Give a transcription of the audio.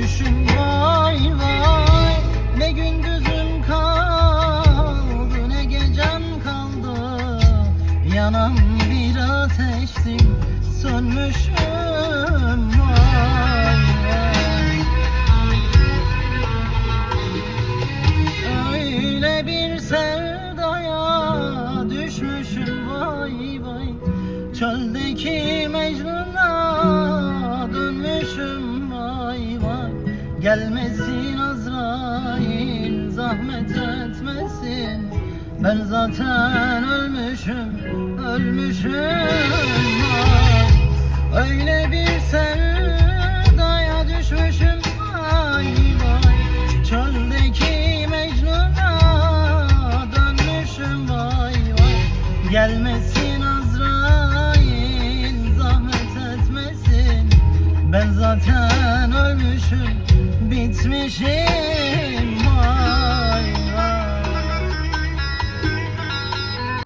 Ölmüşüm vay vay, ne gündüzüm kaldı ne gecem kaldı. Yanan bir ateştim, sönmüşüm vay vay. Öyle bir sevdaya düşmüşüm vay vay, çöldeki Mecnun'a dönmüşüm vay vay. Gelmesin Azrail, zahmet etmesin, ben zaten ölmüşüm, ölmüşüm vay. Öyle bir sevdaya düşmüşüm vay vay, çöldeki Mecnun'a dönmüşüm vay vay. Gelmesin Azrail, zahmet etmesin, ben zaten ölmüşüm, bitmişim.